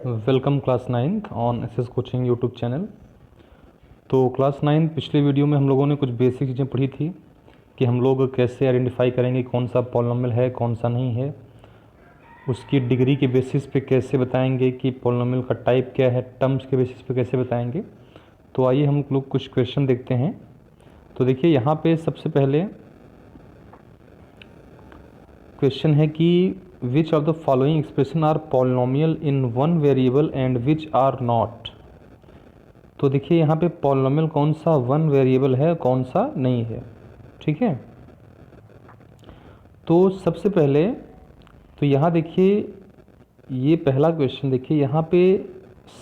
Welcome class 9th on SS coaching YouTube channel. तो class 9 पिछले video में हम लोगों ने कुछ बेसिक चीज़ें पढ़ी थी कि हम लोग कैसे आइडेंटिफाई करेंगे कौन सा पॉलिनोमियल है कौन सा नहीं है, उसकी डिग्री के बेसिस पे कैसे बताएंगे कि पॉलिनोमियल का टाइप क्या है, टर्म्स के बेसिस पे कैसे बताएंगे। तो आइए हम लोग कुछ क्वेश्चन देखते हैं। तो देखिए यहाँ पे सबसे पहले क्वेश्चन है कि which of the following expression are polynomial in one variable and which are not. तो देखिए यहाँ पे पॉलिनोमियल कौन सा वन वेरिएबल है कौन सा नहीं है, ठीक है। तो सबसे पहले तो यहाँ देखिए ये पहला क्वेश्चन, देखिए यहाँ पे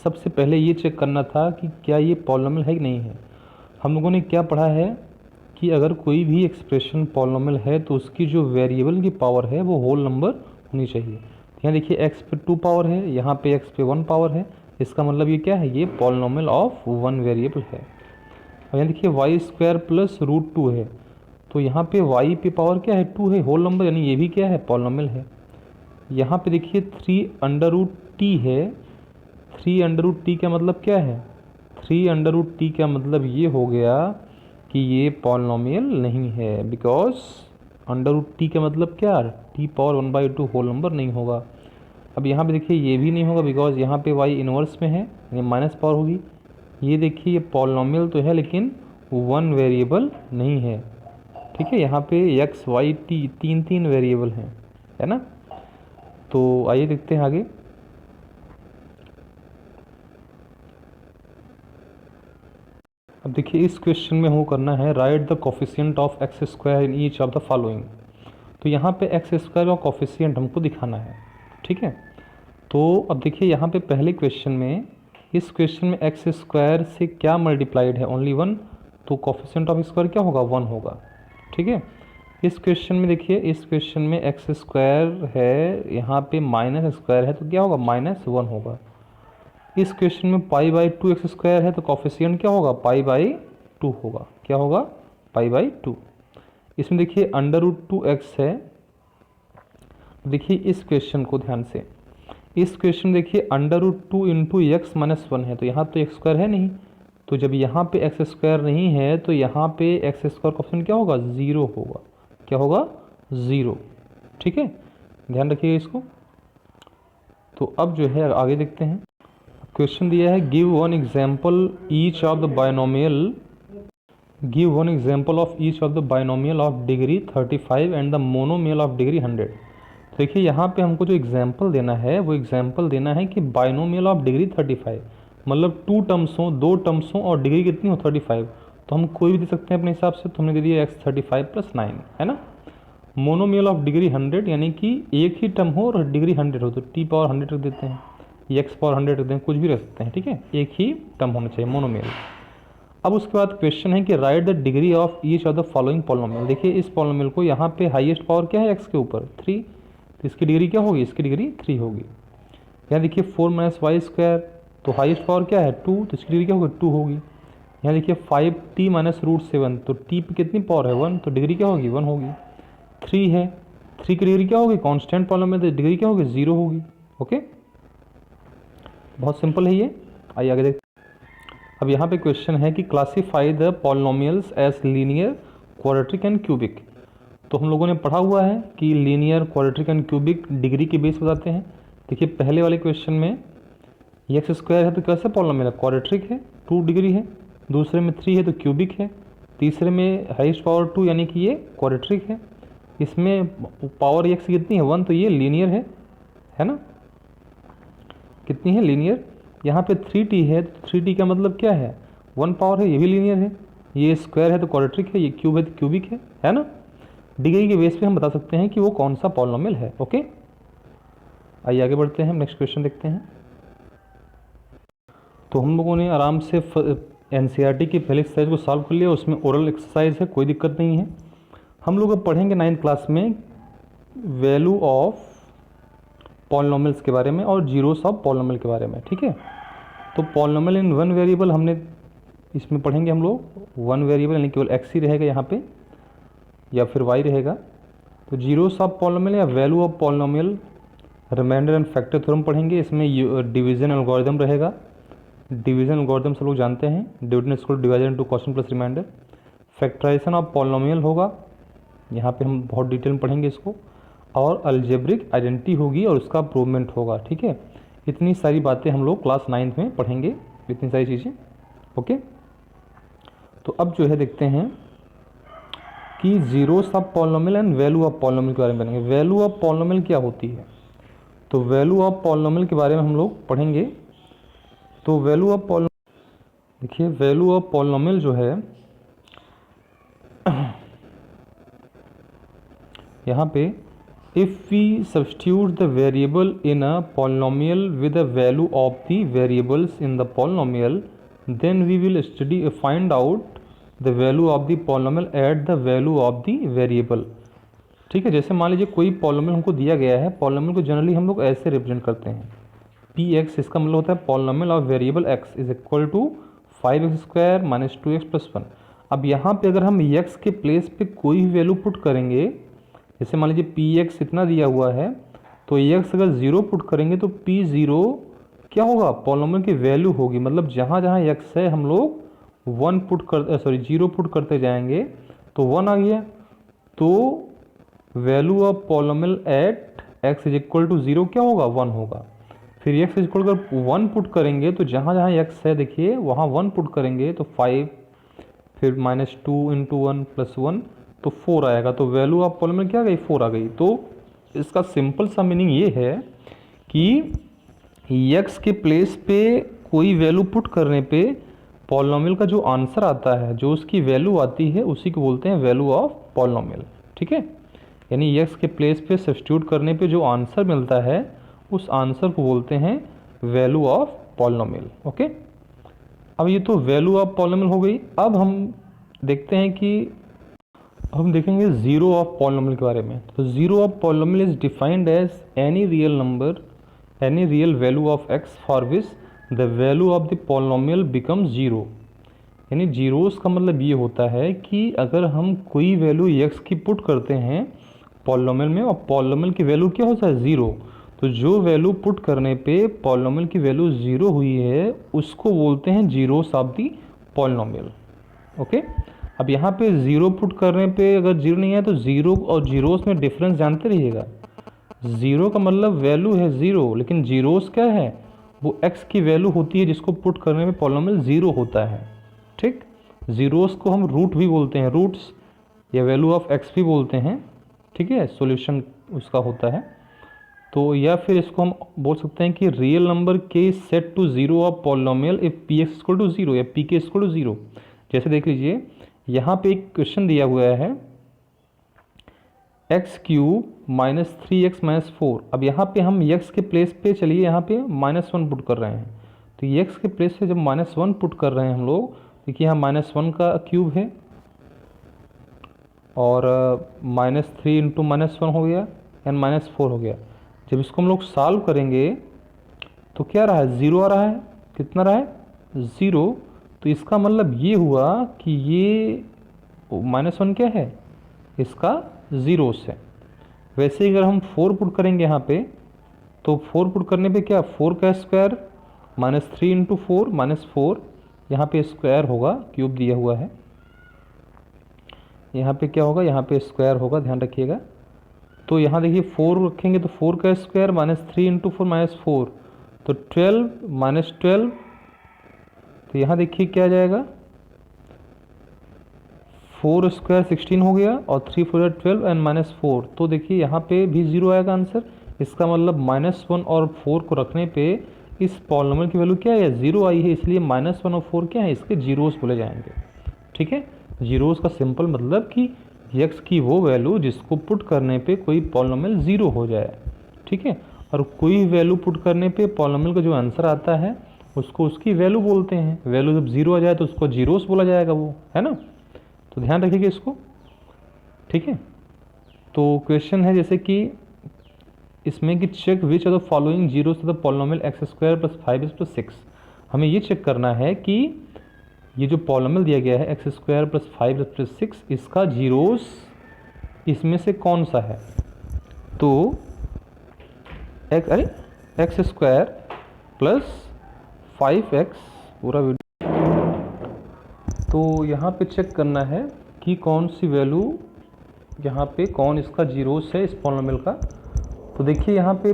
सबसे पहले ये चेक करना था कि क्या ये पॉलिनोमियल है कि नहीं है। हम लोगों ने क्या पढ़ा है कि अगर कोई भी एक्सप्रेशन पॉलिनोमियल है तो उसकी जो वेरिएबल की पावर है वो होल नंबर होनी चाहिए। यहाँ देखिए x पे 2 पावर है, यहाँ पे x पे 1 पावर है, इसका मतलब ये क्या है, ये पॉलिनोमियल ऑफ वन वेरिएबल है। और यहाँ देखिए वाई स्क्वायर प्लस रूट 2 है, तो यहाँ पे y पे पावर क्या है 2 है, होल नंबर, यानी ये भी क्या है पॉलिनोमियल है। यहाँ पे देखिए 3 अंडर रूट टी है, 3 अंडर रूट टी का मतलब क्या है, 3 अंडर रूट टी का मतलब ये हो गया कि ये पॉलिनोमियल नहीं है, बिकॉज अंडर रूट टी का मतलब क्या, टी पावर 1/2 होल नंबर नहीं होगा। अब यहाँ पे देखिए ये भी नहीं होगा बिकॉज यहाँ पे y इनवर्स में है, ये माइनस पावर होगी। ये देखिए ये पॉलिनोमियल तो है लेकिन वन वेरिएबल नहीं है, ठीक है। यहाँ पे x y t तीन वेरिएबल हैं, है ना। तो आइए देखते हैं आगे। अब देखिए इस क्वेश्चन में हमको करना है right the coefficient of x square in each of the following. तो यहाँ पे एक्स स्क्वायर का कोफिशिएंट हमको दिखाना है, ठीक है। तो अब देखिए यहाँ पे पहले क्वेश्चन में, इस क्वेश्चन में एक्स स्क्वायर से क्या मल्टीप्लाइड है, ओनली 1, तो कोफिशिएंट ऑफ स्क्वायर क्या होगा 1 होगा, ठीक है। इस क्वेश्चन में देखिए, इस क्वेश्चन में एक्स स्क्वायर है, यहाँ पे माइनस स्क्वायर है तो क्या होगा -1 होगा। इस क्वेश्चन में π/2 एक्स स्क्वायर है तो कोफिशिएंट क्या होगा π/2 होगा, क्या होगा π/2। इसमें देखिए अंडर रूट 2x है। देखिए इस क्वेश्चन को ध्यान से, इस क्वेश्चन में देखिए under root 2 into x minus 1 है, तो यहाँ तो एक्स स्क्वायर है नहीं, तो जब यहाँ पे एक्स स्क्वायर नहीं है तो यहाँ पे एक्स स्क्वायर कोफिशिएंट क्या होगा 0 होगा, क्या होगा 0, ठीक है। ध्यान रखिएगा इसको। तो अब जो है आगे देखते हैं। क्वेश्चन दिया है give one example each of the binomial, give one example of each of the binomial of degree 35 and the monomial of degree 100। देखिए यहाँ पे हमको जो एग्जाम्पल देना है वो एग्जाम्पल देना है कि बायनोमियल ऑफ डिग्री 35, मतलब 2 टर्म्स हो, 2 टर्म्स हो और डिग्री कितनी हो 35, तो हम कोई भी दे सकते हैं अपने हिसाब से। तो हमने दे दिया x35 + 9, है ना। मोनोमियल ऑफ डिग्री 100 यानी कि एक ही टर्म हो और डिग्री 100 हो, तो t पावर 100 रख देते हैं, x पावर 100 रख देते हैं, कुछ भी रख सकते हैं, ठीक है। एक ही टर्म होना चाहिए मोनोमियल। अब उसके बाद क्वेश्चन है कि right the degree of each of the following polynomial. देखिए इस पॉलिनोमियल को यहाँ पे हाईएस्ट पावर क्या है x के ऊपर 3, तो इसकी डिग्री क्या होगी, इसकी डिग्री 3 होगी। यहाँ देखिए 4 - y², तो हाईएस्ट पावर क्या है 2, तो इसकी डिग्री क्या होगी 2 होगी। यहाँ देखिए 5t - √7, तो t पे कितनी पावर है 1, तो डिग्री क्या होगी 1 होगी। 3 है, 3 की डिग्री क्या होगी, कांस्टेंट पॉलिनोमियल, तो डिग्री क्या होगी 0 होगी, ओके। बहुत सिंपल है ये। आइए आगे देखते हैं। अब यहाँ पे क्वेश्चन है कि classify the polynomials as linear, quadratic and cubic. तो हम लोगों ने पढ़ा हुआ है कि linear, quadratic and cubic degree के बेस बताते हैं। देखिए पहले वाले क्वेश्चन में एक्स स्क्वायर है तो कैसे पॉलिनोमियल है, क्वाड्रेटिक है, 2 डिग्री है। दूसरे में 3 है तो क्यूबिक है। तीसरे में हाईएस्ट पावर 2 यानी कि ये क्वाड्रेटिक है। इसमें पावर एक्स कितनी है 1, तो ये लीनियर है ना, कितनी है लीनियर। यहाँ पे 3t है तो 3t का मतलब क्या है 1 पावर है, ये भी लीनियर है। ये स्क्वायर है तो क्वाड्रेटिक है, ये क्यूब है तो क्यूबिक है ना। डिग्री के बेस पे हम बता सकते हैं कि वो कौन सा पॉलिनोमियल है, ओके। आइए आगे बढ़ते हैं, नेक्स्ट क्वेश्चन देखते हैं। तो हम लोगों ने आराम से एनसीईआरटी की पहले एक्सरसाइज को सॉल्व कर लिया, उसमें ओरल एक्सरसाइज है, कोई दिक्कत नहीं है। हम लोग अब पढ़ेंगे 9th क्लास में वैल्यू ऑफ पॉलिनोमियल्स के बारे में और जीरोस ऑफ पॉलिनोमियल के बारे में, ठीक है। तो पॉलिनोमियल इन वन वेरिएबल हमने इसमें पढ़ेंगे हम लोग, वन वेरिएबल यानी केवल x ही रहेगा यहाँ पे या फिर y रहेगा। तो जीरोस ऑफ पॉलिनोमियल या value of polynomial remainder and factor theorem पढ़ेंगे, इसमें डिवीजन एल्गोरिदम रहेगा। डिवीजन एल्गोरिदम सब लोग जानते हैं, division equal divisor into quotient plus remainder. Factorization of polynomial होगा, यहाँ पे हम बहुत डिटेल में पढ़ेंगे इसको, और अलजेब्रिक आइडेंटिटी होगी और उसका प्रूवमेंट होगा। ठीक है, इतनी सारी बातें हम लोग क्लास 9th में पढ़ेंगे, इतनी सारी चीज़ें। ओके, तो अब जो है देखते हैं कि zeros of polynomial and value of polynomial के बारे में पढ़ेंगे। वैल्यू ऑफ पॉलिनोमियल क्या होती है, तो वैल्यू ऑफ पॉलिनोमियल के बारे में हम लोग पढ़ेंगे। तो वैल्यू ऑफ पॉलिनोमियल, देखिए वैल्यू ऑफ पॉलिनोमियल जो है यहाँ पे, if we substitute the variable in a polynomial with the value of the variables in the polynomial, then we will study find out the value of the polynomial at the value of the variable. ठीक है, जैसे मान लीजिए कोई polynomial हमको दिया गया है, पॉलिनोमियल को जनरली हम लोग ऐसे रिप्रेजेंट करते हैं, पी एक्स, इसका मतलब होता है polynomial of variable x is equal to 5x² minus 2x+1। अब यहाँ पे अगर हम एक्स के प्लेस पे कोई भी वैल्यू पुट करेंगे, जैसे मान लीजिए पी एक्स इतना दिया हुआ है, तो एक्स अगर 0 पुट करेंगे तो पी 0 क्या होगा, पॉलिनोमियल की वैल्यू होगी। मतलब जहाँ जहाँ एक्स है हम लोग 0 पुट करते जाएंगे तो 1 आ गया, तो value of polynomial at x is equal to 0 क्या होगा, 1 होगा। फिर एक्स इज इक्वल कर 1 पुट करेंगे तो जहाँ जहाँ एक्स है देखिए वहाँ 1 पुट करेंगे तो 5, फिर -2 इंटू 1 प्लस 1 तो 4 आएगा। तो वैल्यू ऑफ पॉलिनोमियल क्या आ गई, 4 आ गई। तो इसका सिंपल सा मीनिंग ये है कि एक्स के प्लेस पे कोई वैल्यू पुट करने पे पॉलिनोमियल का जो आंसर आता है, जो उसकी वैल्यू आती है, उसी को बोलते हैं वैल्यू ऑफ पॉलिनोमियल। ठीक है, यानी एक्स के प्लेस पे सब्स्टिट्यूट करने पे जो आंसर मिलता है उस आंसर को बोलते हैं वैल्यू ऑफ पॉलिनोमियल। ओके, अब ये तो वैल्यू ऑफ पॉलिनोमियल हो गई। अब हम देखते हैं कि हम देखेंगे ज़ीरो ऑफ पॉलिनोमियल के बारे में। तो zero of polynomial is defined as any real number, any real value of x for which the value of the polynomial become zero. यानी जीरोस का मतलब ये होता है कि अगर हम कोई वैल्यू एक्स की पुट करते हैं पॉलिनोमियल में और पॉलिनोमियल की वैल्यू क्या होता है, 0, तो जो वैल्यू पुट करने पे पॉलिनोमियल की वैल्यू 0 हुई है उसको बोलते हैं zeros of the polynomial. Okay, अब यहाँ पे 0 पुट करने पे अगर 0 नहीं है तो 0 और जीरोस में डिफरेंस जानते रहिएगा। 0 का मतलब वैल्यू है 0, लेकिन जीरोस क्या है, वो x की वैल्यू होती है जिसको पुट करने में पॉलिनोमियल 0 होता है। ठीक, जीरोस को हम रूट भी बोलते हैं, रूट्स या वैल्यू ऑफ x भी बोलते हैं। ठीक है, सॉल्यूशन उसका होता है। तो या फिर इसको हम बोल सकते हैं कि रियल नंबर के set to 0 of polynomial if p x equal to 0 या पी के इक्वल टू 0। जैसे देख लीजिए यहाँ पे एक क्वेश्चन दिया हुआ है x³ माइनस 3x माइनस 4। अब यहाँ पे हम x के प्लेस पे चलिए यहाँ पे -1 पुट कर रहे हैं। तो x के प्लेस पे जब -1 पुट कर रहे हैं हम लोग, देखिए यहाँ -1 का क्यूब है और -3 इंटू -1 हो गया एंड -4 हो गया। जब इसको हम लोग सॉल्व करेंगे तो क्या रहा है, 0 आ रहा है। कितना रहा है, 0। तो इसका मतलब ये हुआ कि ये -1 क्या है, इसका जीरोस है। वैसे ही अगर हम 4 पुट करेंगे यहाँ पे, तो 4 पुट करने पे क्या, 4 का स्क्वायर -3 इंटू 4 -4, यहाँ पे स्क्वायर होगा, क्यूब दिया हुआ है, यहाँ पे क्या होगा, यहाँ पे स्क्वायर होगा, ध्यान रखिएगा। तो यहाँ देखिए 4 रखेंगे तो 4 का स्क्वायर -3 इंटू 4 -4, तो 12 -12। तो यहाँ देखिए क्या आ जाएगा, 4 स्क्वायर 16 हो गया और 3 4 12 एंड -4। तो देखिए यहाँ पे भी 0 आएगा आंसर। इसका मतलब -1 और 4 को रखने पे इस पॉलिनोमियल की वैल्यू क्या है, 0 आई है, इसलिए -1 और 4 क्या है, इसके जीरोस बोले जाएंगे। ठीक है, जीरोस का सिंपल मतलब कि x की वो वैल्यू जिसको पुट करने पे कोई पॉलिनोमियल 0 हो जाए। ठीक है, और कोई वैल्यू पुट करने पे पॉलिनोमियल का जो आंसर आता है उसको उसकी वैल्यू बोलते हैं। वैल्यू जब 0 आ जाए तो उसको जीरोस बोला जाएगा, वो है ना। तो ध्यान रखिएगा इसको। ठीक है, तो क्वेश्चन है जैसे कि इसमें कि check which of the following zeros of the polynomial x² + 5x + 6। हमें ये चेक करना है कि ये जो पॉलिनोमियल दिया गया है x² + 5x + 6, इसका जीरोस इसमें से कौन सा है। तो एक्स स्क्वायर प्लस 5x पूरा वीडियो। तो यहाँ पे चेक करना है कि कौन सी वैल्यू यहाँ पे कौन इसका जीरोस है इस पॉलिनोमियल का। तो देखिए यहाँ पे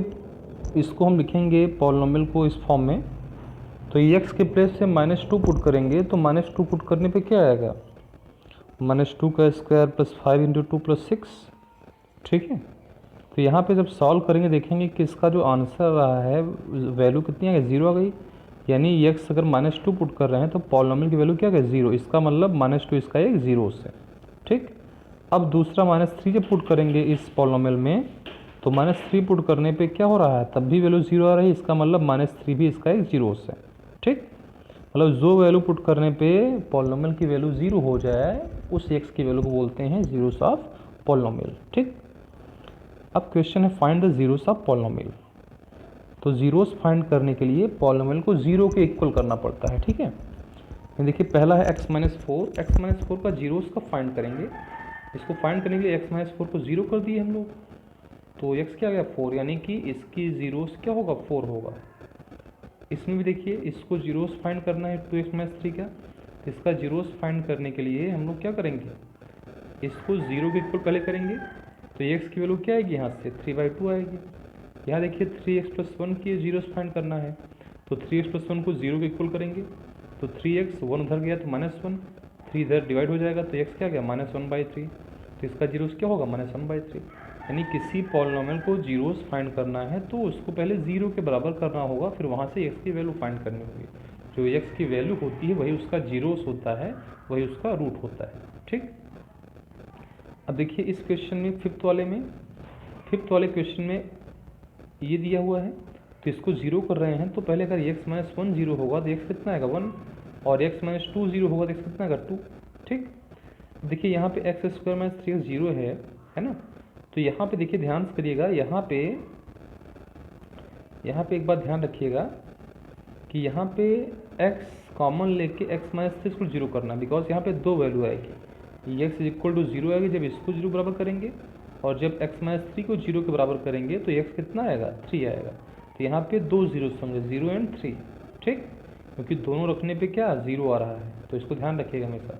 इसको हम लिखेंगे पॉलिनोमियल को इस फॉर्म में। तो x के प्लेस से -2 पुट करेंगे तो -2 पुट करने पे क्या आएगा, -2 का स्क्वायर प्लस 5 इंटू 2 प्लस 6। ठीक है, तो यहाँ पे जब सॉल्व करेंगे देखेंगे कि इसका जो आंसर रहा है वैल्यू कितनी आ गई, 0 आ गई। यानी x अगर -2 पुट कर रहे हैं तो पॉलिनोमियल की वैल्यू क्या है, 0। इसका मतलब -2 इसका एक जीरो से। ठीक, अब दूसरा -3 जब पुट करेंगे इस पॉलिनोमियल में तो -3 पुट करने पे क्या हो रहा है, तब भी वैल्यू 0 आ रही है। इसका मतलब -3 भी इसका एक जीरो से। ठीक, मतलब जो वैल्यू पुट करने पे पॉलिनोमियल की वैल्यू 0 हो जाए उस x की वैल्यू को बोलते हैं जीरोस ऑफ पॉलिनोमियल। ठीक, अब क्वेश्चन है find the zeros of polynomial. तो जीरोस फाइंड करने के लिए पॉलिनोमियल को 0 के इक्वल करना पड़ता है। ठीक है, देखिए पहला है x-4 का जीरोस का फाइंड करेंगे। इसको फाइंड करने के लिए x-4 को 0 कर दिए हम लोग, तो x क्या आ गया 4, यानी कि इसकी जीरोस क्या होगा 4 होगा। इसमें भी देखिए इसको जीरोस फाइंड करना है 2x-3 का। इसका जीरोस फाइंड करने के लिए हम लोग क्या करेंगे, इसको 0 के इक्वल पहले करेंगे। तो x की वैल्यू क्या आएगी, यहाँ से 3/2 आएगी। यहाँ देखिए 3x + 1 की जीरोस फाइंड करना है, तो 3x + 1 को 0 के इक्वल करेंगे। तो 3x 1 उधर गया तो -1, 3 इधर डिवाइड हो जाएगा तो x क्या गया -1/3। तो इसका जीरोस क्या होगा -1/3। यानी किसी पॉलिनोमियल को जीरोस फाइंड करना है तो उसको पहले 0 के बराबर करना होगा, फिर वहाँ से x की वैल्यू फाइंड करनी होगी। जो x की वैल्यू होती है वही उसका जीरोस होता है, वही उसका रूट होता है। ठीक, अब देखिए इस क्वेश्चन में फिफ्थ वाले क्वेश्चन में ये दिया हुआ है, तो इसको 0 कर रहे हैं। तो पहले अगर x-1 0 होगा तो x कितना आएगा 1, और x-2 0 होगा तो x कितना आएगा 2। ठीक, देखिए यहाँ पे x² - 3x 0 है ना। तो यहाँ पे देखिए ध्यान से करिएगा, यहाँ पे एक बात ध्यान रखिएगा कि यहाँ पे x कॉमन लेके x-3 को 0 करना, बिकॉज यहाँ पे दो वैल्यू आएगी। x = 0 आएगी जब इसको 0 बराबर करेंगे, और जब x-3 को 0 के बराबर करेंगे तो x कितना आएगा 3 आएगा। तो यहाँ पे दो जीरो होंगे, 0 और 3। ठीक, क्योंकि दोनों रखने पे क्या 0 आ रहा है, तो इसको ध्यान रखिएगा हमेशा।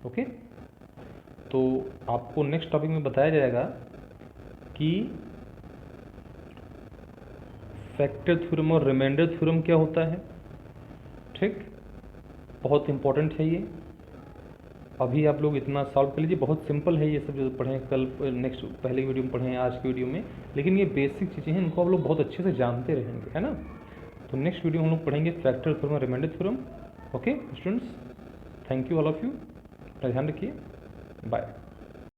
ओके, तो आपको नेक्स्ट टॉपिक में बताया जाएगा कि फैक्टर थ्योरम और रिमाइंडर थ्योरम क्या होता है। ठीक, बहुत इंपॉर्टेंट है ये। अभी आप लोग इतना सॉल्व कर लीजिए, बहुत सिंपल है ये सब जो पढ़े कल नेक्स्ट पहले वीडियो में पढ़े हैं, आज की वीडियो में। लेकिन ये बेसिक चीज़ें हैं, इनको आप लोग बहुत अच्छे से जानते रहेंगे, है ना। तो नेक्स्ट वीडियो हम लोग पढ़ेंगे फैक्टर थ्योरम और remainder theorem. Okay students, thank you all of you, ध्यान रखिए, बाय।